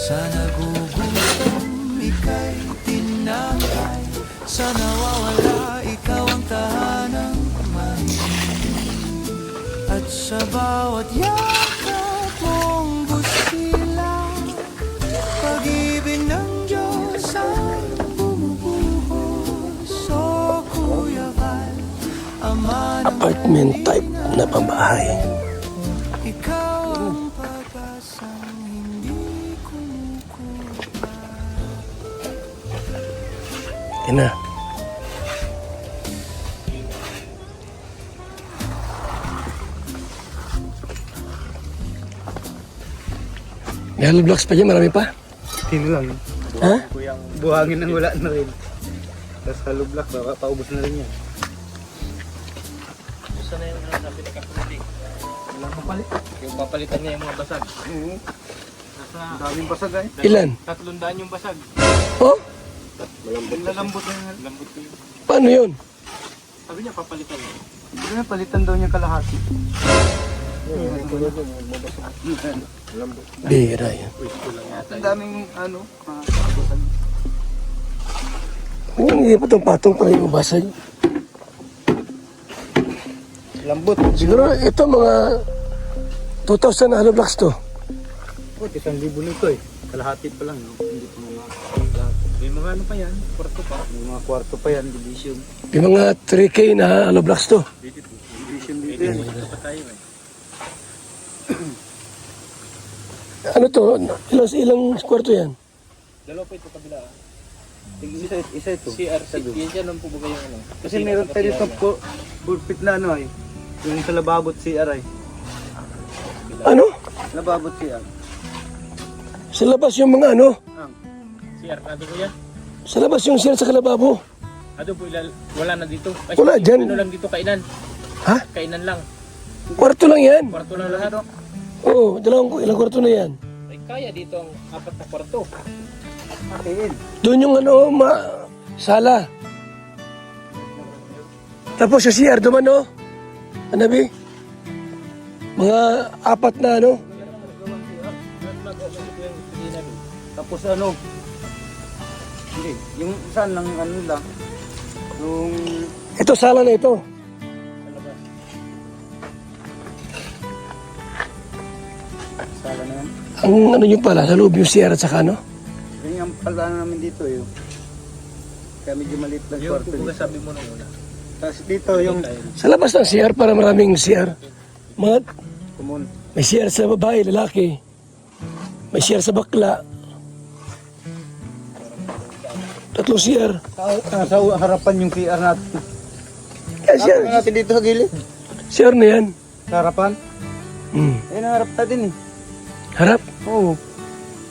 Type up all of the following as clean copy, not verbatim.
Sa nagugutom, ika'y tinangay. Sa nawawala, ikaw ang tahanang mahimik. At sa bawat yakap mong busilang, pag-ibig ng Diyos ang bumubuhos. O Kuya Val, Ama ng Apartment type na pabahay. ikaw ang pag-asang hindi kumukuha. Yan na. May hollow blocks pa dyan, marami pa. Tino lang. Ha? Buhangin nang wala na rin. Tapos hollow block, baka paubos na rin yan. Gusto na yung sabi ni Kapulitik. Walang kapalit. Yung papalitan niya yung mga basag. Ang daming basag ay. Ilan? 300 yung basag. Oh? Lalambot na yan. Lambot ko yun. Paano yun? Sabi niya papalitan niya. Hindi na palitan daw niya kalahati. Bira yan. Ang daming ano, basag. Hindi pa itong patong para yung basag. Lambot. Siguro ito mga 2,000 na hollow blocks to. Oh, 1,000 nito eh. Kalahati pa lang. No? Hindi pa mga May mga ano pa yan, kwarto pa. may mga kwarto pa yan, division. Yung mga 3K na hollow blocks to. Division dito yan. Ito pa tayo eh. Ano to? Ilang kwarto yan? Dalawa pa ito kabila. Isa ito. CRC, yan siya lang po ba yung ano? Kasi meron tayo dito po, pulpit na ano ay. Yung sa lababot CR ay. Ano? Lababot CR. Sa labas yung mga ano? CR, ano po yan? Sa labas yung sir sa kalababo. Ano po, wala na dito. Ay, Wala dyan. Ano lang dito, kainan. Ha? Kainan lang. Kwarto lang yan. Kwarto lang lahat. Oo, ilang kwarto na yan. Ay, kaya dito ang 4 na kwarto. Akin. Doon yung ano, sala. Tapos sa CR, duman no? Ano ba? Mga 4 na ano? Tapos ano? Hindi, yung saan lang ano lang. Yung Ito, sala na ito. sala na yan. Ang ano nyo pala, sa loob yung CR at saka ano? Yung yung pala namin dito yun. Kaya medyo maliit lang Yung kwarto. kung sabi mo nung una. Tapos dito yung Sa labas ng CR para maraming CR. Mga, common. may CR sa babae, lalaki. May CR sa bakla. 3 CR. Sa harapan yung CR natin. Kaya CR, Harapan natin dito sa gilid. CR na yan. Sa harapan. Hmm. Ayun ang harap natin eh. Harap. Oo.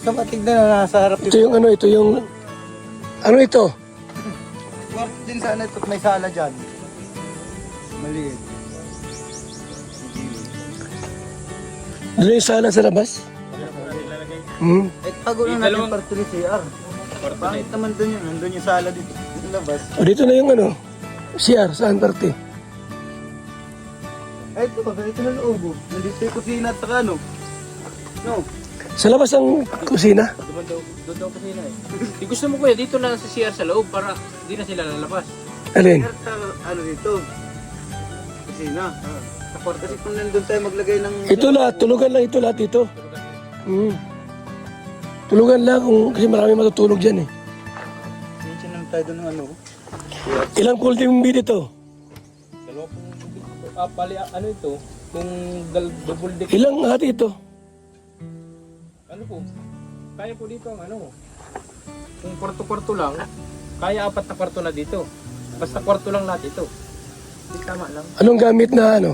Sa tignan na nasa harap Ito yung ano, ito yung... Ano ito? Kwarto din sana ito. May sala dyan. Maliit. Doon yung sala sa labas? Hmm. Eh, tago Yung na natin dalawang- parto ni CR. Kwarto na Pangit naman doon yun. Nandun yung sala dito. Yung labas. O dito na yung ano, CR, saan parte? Ay, ito ba? Ito na loob. Oh. Nandito yung kusina at saka ano. No. Sa labas ang kusina? Doon daw kasi na eh. Di gusto mo kuya, dito na sa CR sa loob para di na sila lalabas. Alin? CR sa ano dito. Kusina. Sa kwarto. Kasi kung nandun tayo maglagay ng... Ito lahat, tulugan lang ito lahat dito. Hmm. Tulugan lang kung kasi marami matutulog dyan eh. Mention naman tayo doon ng ano. Ilang folding bed ito? Dalawa pong pali ano ito, kung double deck. Ilang hati ito? Ano po? Kaya po dito ang ano. Kung kwarto-kwarto lang, kaya 4 na kwarto na dito. Basta kwarto lang lahat ito. Di tama lang. Anong gamit na ano?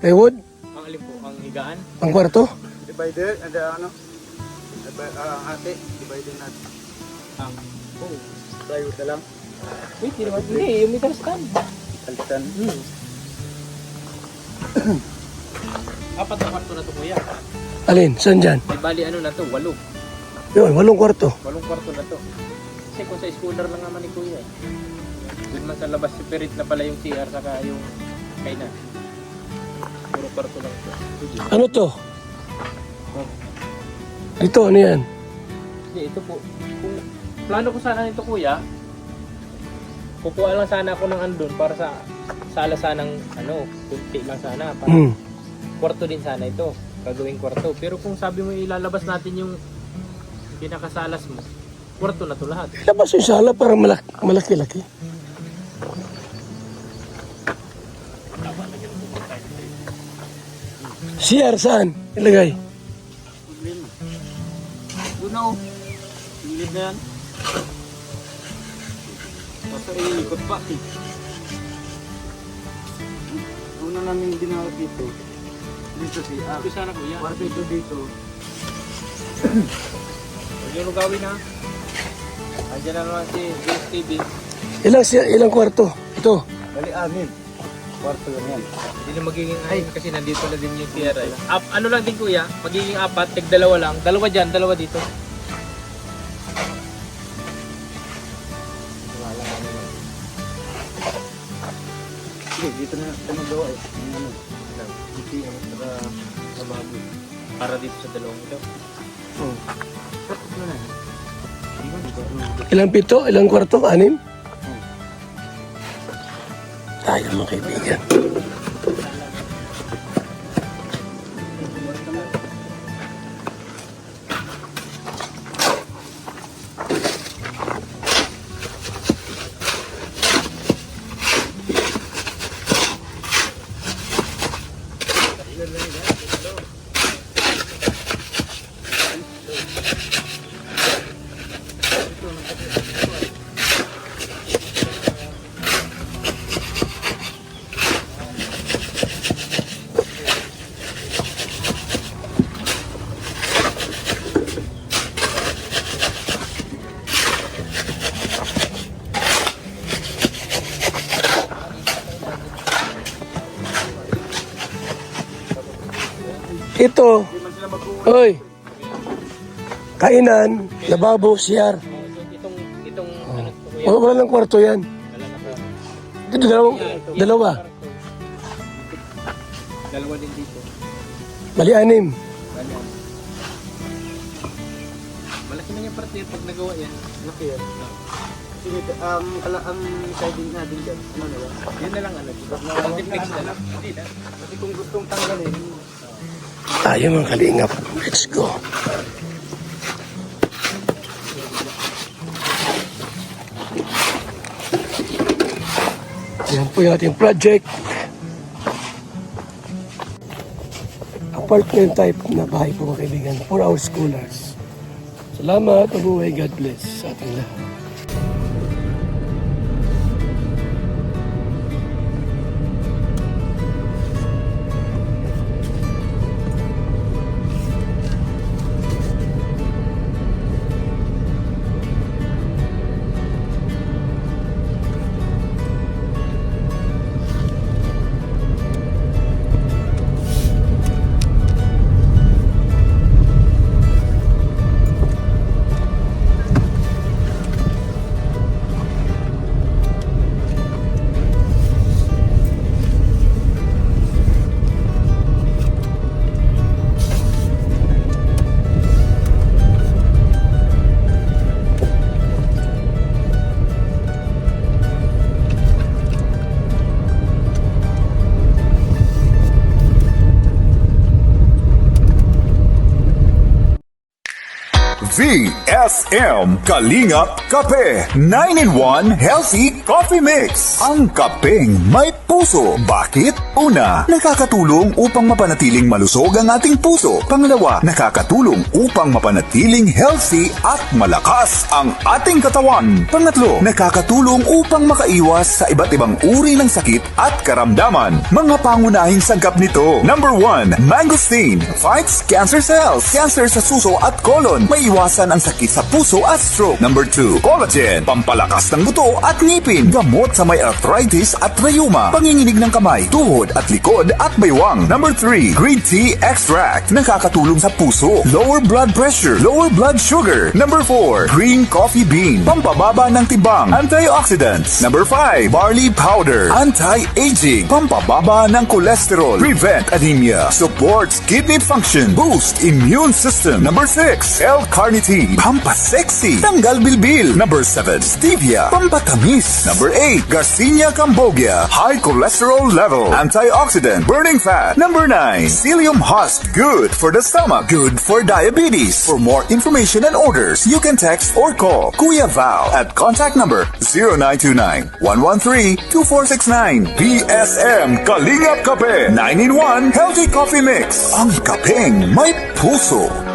Plywood? Ang alin po, ang higaan. Ang kwarto? Divider. Ano? Ate. Divider natin. Ang oh. Plywood na lang. Wait, hindi naman. Hindi, yung meter stand. Kalitan. 4 na kwarto na to kuya. Alin? Saan dyan? Di bali ano na to, 8. Yun, 8 kwarto. 8 kwarto na to. Kasi kung sa schooler lang naman ni kuya eh. Doon man sa labas, separate na pala yung CR saka yung kainan. Puro kwarto lang to. Ano to? Dito, ano yan? Hindi, ito po. Kung plano ko sana nito kuya, kukuha lang sana ako ng andun para sa sala sanang kunti lang sana. Para kwarto din sana ito. Gagawing kwarto. Pero kung sabi mo ilalabas natin yung pinakasalas mo, kwarto na to lahat. Labas yung sala para malaki-laki. CR saan? Ilagay. Problema. Doon na oh. Gilid na yan. Basta iikot pa. Una namin ginawa dito. Dito si Sabi sana kuya. Kwarto ito dito. Huwag yung gawin ha. Andiyan na naman si JSTV. Ilang kwarto? Ito. Bali, 6. Kwarto lang yan. Hindi na magiging kasi nandito na din yung TRI. Ano lang din kuya, magiging 4, tig-2 lang. 2 dyan, 2 dito. Sige, dito na kita magawa eh. Yung ano. Dito yung saka sa bago. Para dito sa 2 ito. Oh. Tapos na na. Ilang pito? Ilang kwarto? 6? Tayo mga kaibigan. Ito. Oy. Kainan, lababo, CR. Itong kuya. Walang kwarto yan. Dito, dalawa. Dalawa din dito. Bali, 6. Malaki na yung parte pag nagawa yan. Laki yan. Sige, ang siding natin dyan. Ano na yan? Yun na lang multiplex na lang. Hindi na. Kasi kung gustong tanggalin, Tayo mga kalingap. Let's go. Yan po yung ating project. Apartment type na bahay po mga kaibigan for our scholars. Salamat, mabuhay, God bless sa ating lahat. VSM Kalingap Kape 9-in-1 Healthy Coffee Mix. Ang kapeng may puso. Bakit? Una, nakakatulong upang mapanatiling malusog ang ating puso. Pangalawa, nakakatulong upang mapanatiling healthy at malakas ang ating katawan. Pangatlo, nakakatulong upang makaiwas sa iba't ibang uri ng sakit at karamdaman. Mga pangunahing sangkap nito. Number 1, mangosteen fights cancer cells. Cancer sa suso at colon. May iwasan ang sakit sa puso at stroke. Number 2, collagen, pampalakas ng buto at ngipin. Gamot sa may arthritis at rheuma. Panginginig ng kamay, tuhod at likod at baywang. Number 3, green tea extract. Nakakatulong sa puso, lower blood pressure, lower blood sugar. Number 4, green coffee bean, pampababa ng tibang, antioxidants. Number 5, barley powder, anti-aging, pampababa ng cholesterol, prevent anemia, supports kidney function, boost immune system. Number 6, L-carnitine Carnitine, pampasexy. Tanggal bilbil. Number 7, Stevia, pampatamis. Number 8, Garcinia cambogia, high cholesterol level, antioxidant, burning fat. Number 9, Psyllium husk, good for the stomach, good for diabetes. For more information and orders, you can text or call Kuya Val at contact number 0929-113-2469. BSM Kalingap Kape 9-in-1 Healthy Coffee Mix. Ang kapeng may puso.